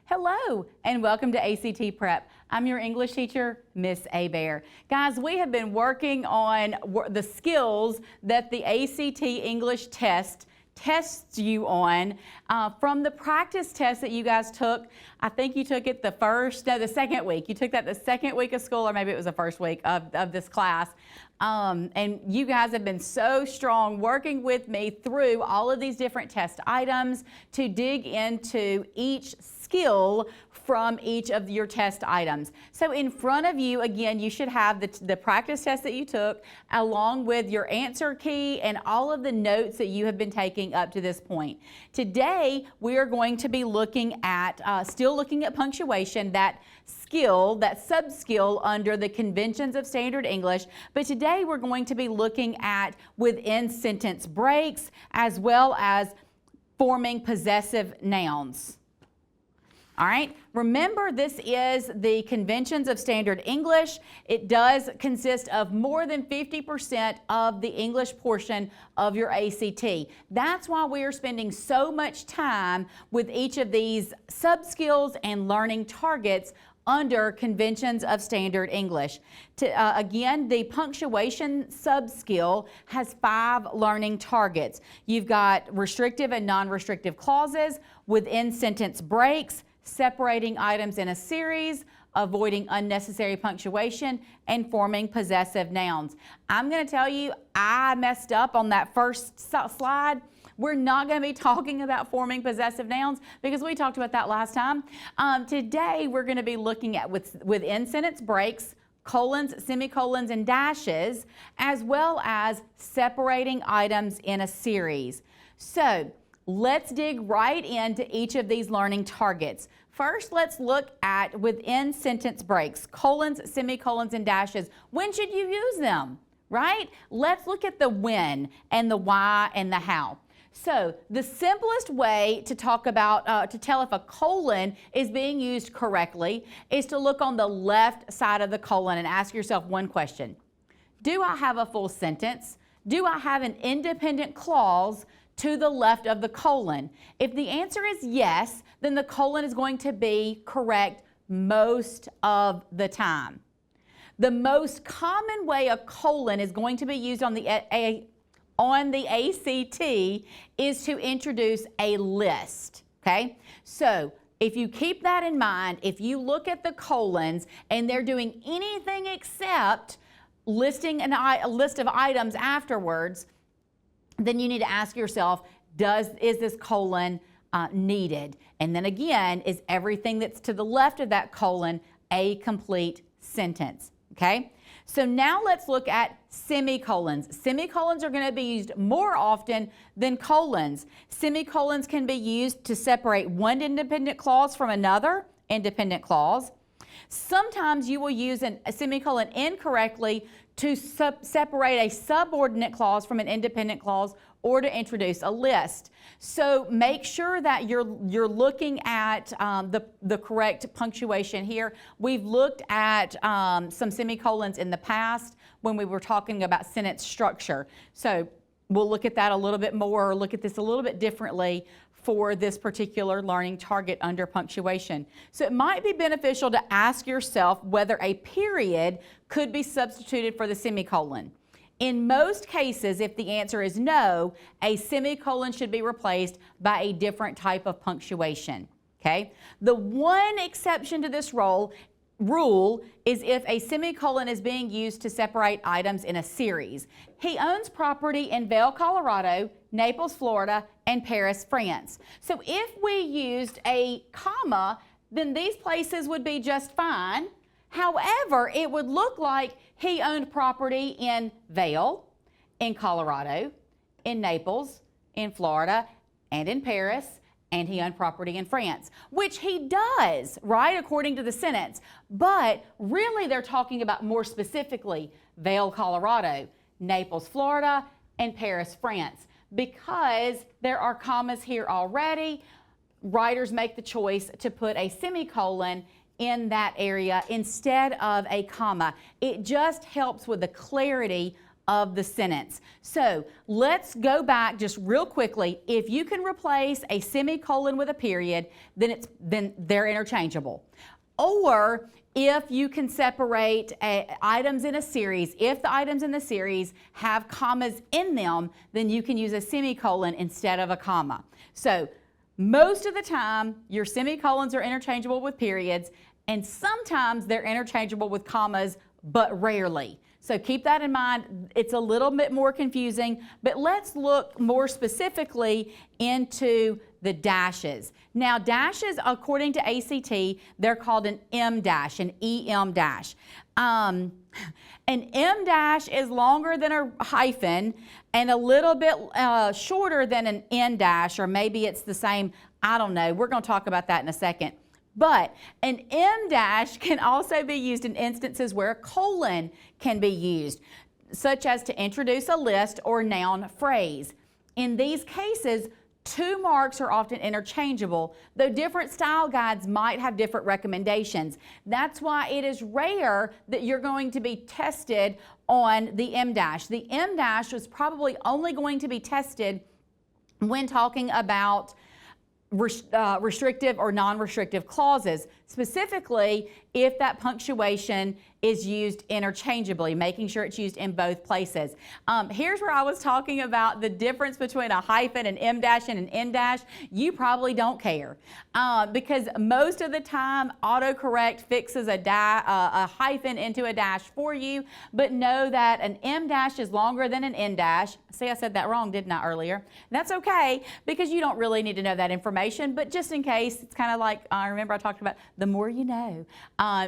Hello and welcome to ACT Prep. I'm your English teacher, Miss Abear. Guys, we have been working on the skills that the ACT English test tests you on from the practice test that you guys took. I think you took it the second week. You took that the second week of school, or maybe it was the first week of this class. And you guys have been so strong working with me through all of these different test items to dig into each skill from each of your test items. So in front of you, again, you should have the practice test that you took along with your answer key and all of the notes that you have been taking up to this point. Today, we are going to be looking at, still looking at punctuation, that skill, that sub-skill under the conventions of standard English, but today we're going to be looking at within sentence breaks as well as forming possessive nouns. All right, remember this is the conventions of standard English. It does consist of more than 50% of the English portion of your ACT. That's why we are spending so much time with each of these sub-skills and learning targets under conventions of standard English. Again, the punctuation sub-skill has 5 learning targets. You've got restrictive and non-restrictive clauses, within sentence breaks, separating items in a series, avoiding unnecessary punctuation, and forming possessive nouns. I'm going to tell you, I messed up on that first slide. We're not going to be talking about forming possessive nouns because we talked about that last time. Today, we're going to be looking at within sentence breaks, colons, semicolons, and dashes, as well as separating items in a series. So, let's dig right into each of these learning targets. First, let's look at within sentence breaks, colons, semicolons, and dashes. When should you use them, right? Let's look at the when and the why and the how. So, the simplest way to talk about, to tell if a colon is being used correctly is to look on the left side of the colon and ask yourself one question. Do I have a full sentence? Do I have an independent clause to the left of the colon? If the answer is yes, then the colon is going to be correct most of the time. The most common way a colon is going to be used on the ACT is to introduce a list, okay? So if you keep that in mind, if you look at the colons and they're doing anything except listing a list of items afterwards, then you need to ask yourself, is this colon needed? And then again, is everything that's to the left of that colon a complete sentence? Okay? So now let's look at semicolons. Semicolons are going to be used more often than colons. Semicolons can be used to separate one independent clause from another independent clause. Sometimes you will use a semicolon incorrectly to separate a subordinate clause from an independent clause or to introduce a list. So make sure that you're looking at the correct punctuation here. We've looked at some semicolons in the past when we were talking about sentence structure. So we'll look at that a little bit more, or look at this a little bit differently for this particular learning target under punctuation. So it might be beneficial to ask yourself whether a period could be substituted for the semicolon. In most cases, if the answer is no, a semicolon should be replaced by a different type of punctuation, okay? The one exception to this rule is if a semicolon is being used to separate items in a series. He owns property in Vail, Colorado, Naples, Florida, and Paris, France. So if we used a comma, then these places would be just fine. However, it would look like he owned property in Vail, in Colorado, in Naples, in Florida, and in Paris, and he owned property in France, which he does, right, according to the sentence. But really they're talking about more specifically Vail, Colorado, Naples, Florida, and Paris, France. Because there are commas here already, writers make the choice to put a semicolon in that area instead of a comma. It just helps with the clarity of the sentence. So let's go back just real quickly. If you can replace a semicolon with a period, then they're interchangeable. Or if you can separate items in a series, if the items in the series have commas in them, then you can use a semicolon instead of a comma. So most of the time, your semicolons are interchangeable with periods, and sometimes they're interchangeable with commas, but rarely. So keep that in mind. It's a little bit more confusing, but let's look more specifically into the dashes. Now, dashes, according to ACT, they're called an M dash, an EM dash. An M dash is longer than a hyphen and a little bit shorter than an N dash, or maybe it's the same. I don't know. We're going to talk about that in a second. But an M dash can also be used in instances where a colon can be used, such as to introduce a list or noun phrase. In these cases, 2 marks are often interchangeable, though different style guides might have different recommendations. That's why it is rare that you're going to be tested on the M dash. The M dash was probably only going to be tested when talking about restrictive or non-restrictive clauses, specifically if that punctuation is used interchangeably, making sure it's used in both places. Here's where I was talking about the difference between a hyphen, an M dash, and an N dash. You probably don't care because most of the time autocorrect fixes a hyphen into a dash for you, but know that an M dash is longer than an N dash. See, I said that wrong, didn't I, earlier? That's okay because you don't really need to know that information, but just in case, it's kind of like, remember I talked about the more you know.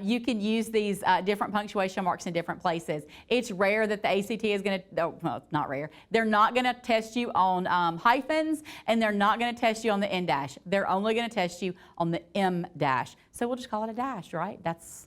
You can use these different punctuation marks in different places. It's rare that the ACT is going to, well, it's not rare. They're not going to test you on hyphens, and they're not going to test you on the N dash. They're only going to test you on the M dash. So we'll just call it a dash, right? That's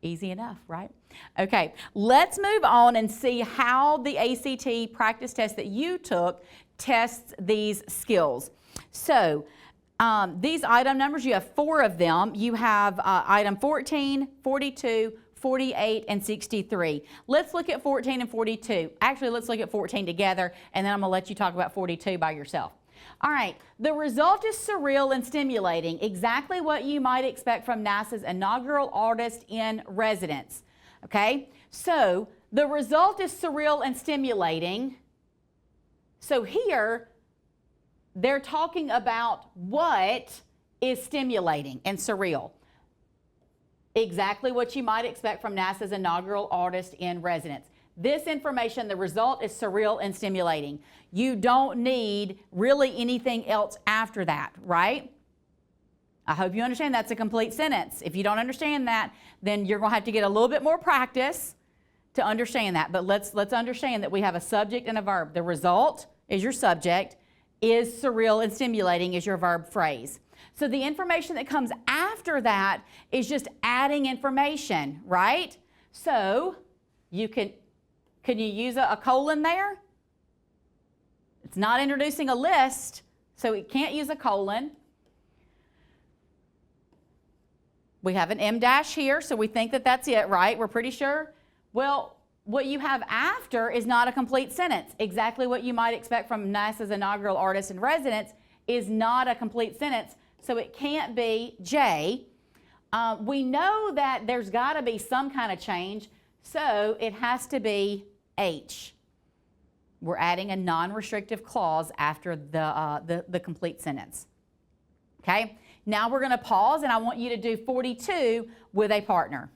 easy enough, right? Okay, let's move on and see how the ACT practice test that you took tests these skills. So these item numbers, you have 4 of them. You have item 14, 42, 48, and 63. Let's look at 14 and 42. Actually, let's look at 14 together, and then I'm going to let you talk about 42 by yourself. All right, the result is surreal and stimulating, exactly what you might expect from NASA's inaugural artist in residence. Okay, so the result is surreal and stimulating. So here, they're talking about what is stimulating and surreal. Exactly what you might expect from NASA's inaugural artist in residence. This information, the result is surreal and stimulating. You don't need really anything else after that, right? I hope you understand that's a complete sentence. If you don't understand that, then you're going to have to get a little bit more practice to understand that. But let's understand that we have a subject and a verb. The result is your subject, is surreal and stimulating is your verb phrase. So the information that comes after that is just adding information, right? So you can you use a colon there? It's not introducing a list, so it can't use a colon. We have an M dash here, so we think that that's it, right? We're pretty sure. Well, what you have after is not a complete sentence. Exactly what you might expect from NASA's inaugural artist in residence is not a complete sentence, so it can't be J. We know that there's got to be some kind of change, so it has to be H. We're adding a non-restrictive clause after the complete sentence. Okay? Now we're going to pause, and I want you to do 42 with a partner.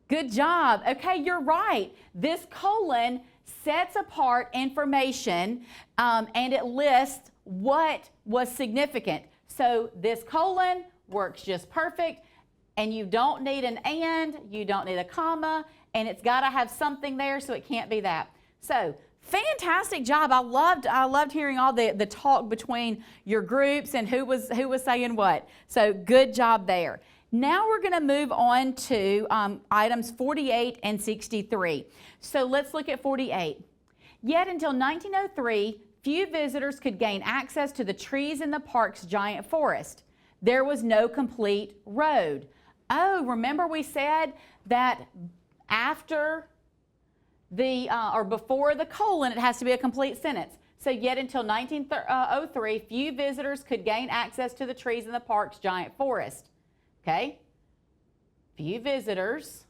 Good job. Okay, you're right. This colon sets apart information and it lists what was significant. So this colon works just perfect, and you don't need an and, you don't need a comma, and it's got to have something there, so it can't be that. So fantastic job. I loved hearing all the talk between your groups and who was saying what. So good job there. Now we're going to move on to items 48 and 63. So let's look at 48. Yet until 1903, few visitors could gain access to the trees in the park's giant forest. There was no complete road. Oh, remember we said that after the, or before the colon, it has to be a complete sentence. So yet until 1903, few visitors could gain access to the trees in the park's giant forest. Okay? Few visitors,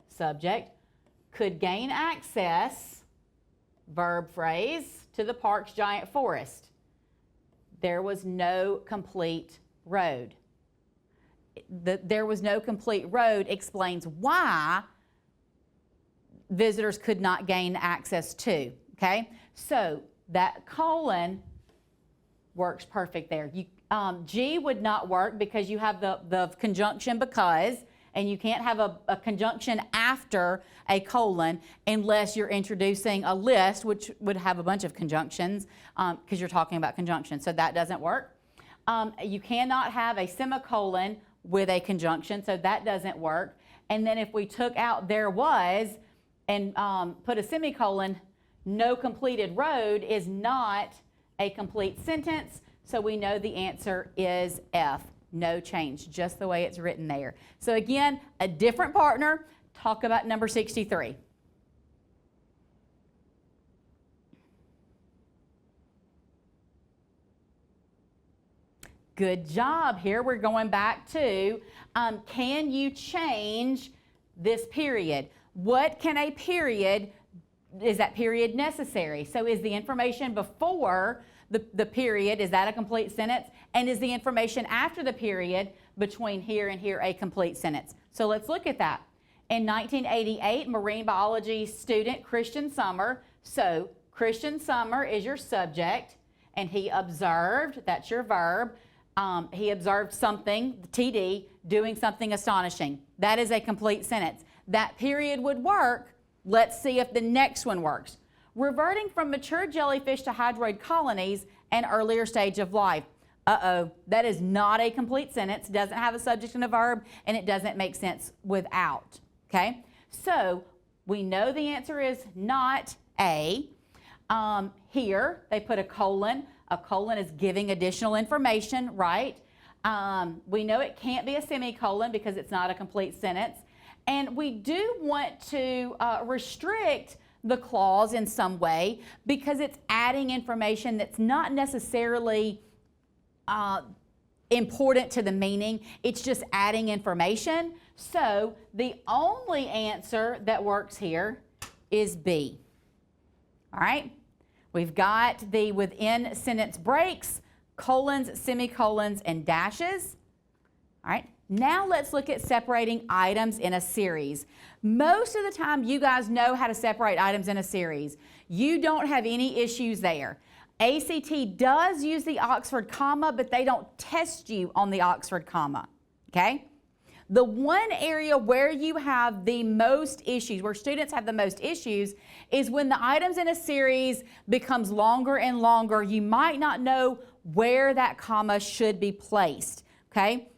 subject, could gain access, verb phrase, to the park's giant forest. There was no complete road. There was no complete road explains why visitors could not gain access to. Okay? So that colon works perfect there. G would not work because you have the conjunction because, and you can't have a conjunction after a colon unless you're introducing a list, which would have a bunch of conjunctions because you're talking about conjunction. So that doesn't work. You cannot have a semicolon with a conjunction, so that doesn't work. And then if we took out there was and put a semicolon, no completed road is not a complete sentence, so we know the answer is F. No change, just the way it's written there. So again, a different partner. Talk about number 63. Good job. Here we're going back to, can you change this period? What can a period, is that period necessary? So is the information before the period, is that a complete sentence? And is the information after the period between here and here a complete sentence? So let's look at that. In 1988, marine biology student Christian Summer, so Christian Summer is your subject, and he observed, that's your verb, he observed something, TD, doing something astonishing. That is a complete sentence. That period would work. Let's see if the next one works. Reverting from mature jellyfish to hydroid colonies, an earlier stage of life. Uh-oh, that is not a complete sentence, doesn't have a subject and a verb, and it doesn't make sense without, okay? So we know the answer is not A. Here, they put a colon. A colon is giving additional information, right? We know it can't be a semicolon because it's not a complete sentence. And we do want to restrict the clause in some way because it's adding information that's not necessarily important to the meaning. It's just adding information. So the only answer that works here is B. All right? We've got the within sentence breaks, colons, semicolons, and dashes. All right? Now let's look at separating items in a series. Most of the time you guys know how to separate items in a series. You don't have any issues there. ACT does use the Oxford comma, but they don't test you on the Oxford comma, okay? The one area where you have the most issues, where students have the most issues, is when the items in a series becomes longer and longer. You might not know where that comma should be placed, okay?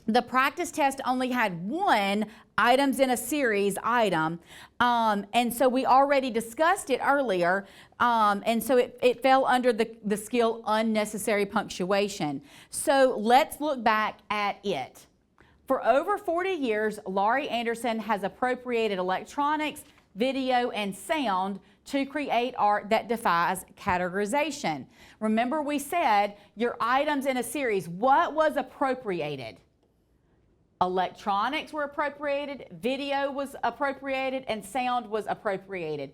The practice test only had one items in a series item, and so we already discussed it earlier, and so it fell under the skill unnecessary punctuation. So let's look back at it. For over 40 years, Laurie Anderson has appropriated electronics, video, and sound to create art that defies categorization. Remember we said your items in a series, what was appropriated? Electronics were appropriated, video was appropriated, and sound was appropriated.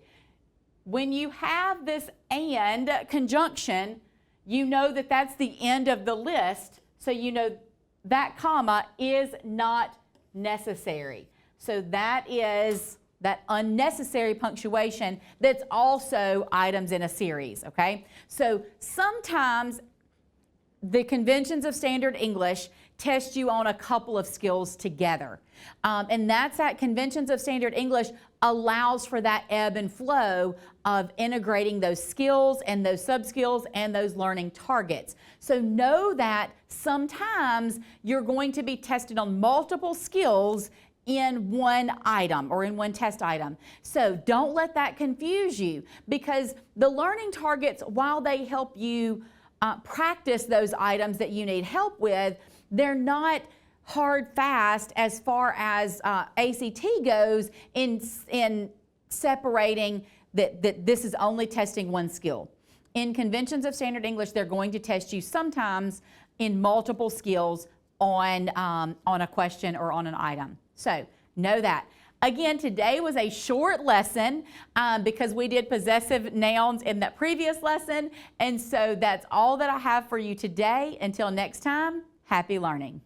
When you have this and conjunction, you know that that's the end of the list, so you know that comma is not necessary. So that is that unnecessary punctuation that's also items in a series, okay? So sometimes the conventions of standard English test you on a couple of skills together. And that's that conventions of standard English allows for that ebb and flow of integrating those skills and those sub-skills and those learning targets. So know that sometimes you're going to be tested on multiple skills in one item or in one test item. So don't let that confuse you, because the learning targets, while they help you practice those items that you need help with. They're not hard, fast as far as ACT goes in separating that this is only testing one skill. In conventions of standard English, they're going to test you sometimes in multiple skills on a question or on an item. So know that. Again, today was a short lesson because we did possessive nouns in that previous lesson, and so that's all that I have for you today. Until next time, happy learning.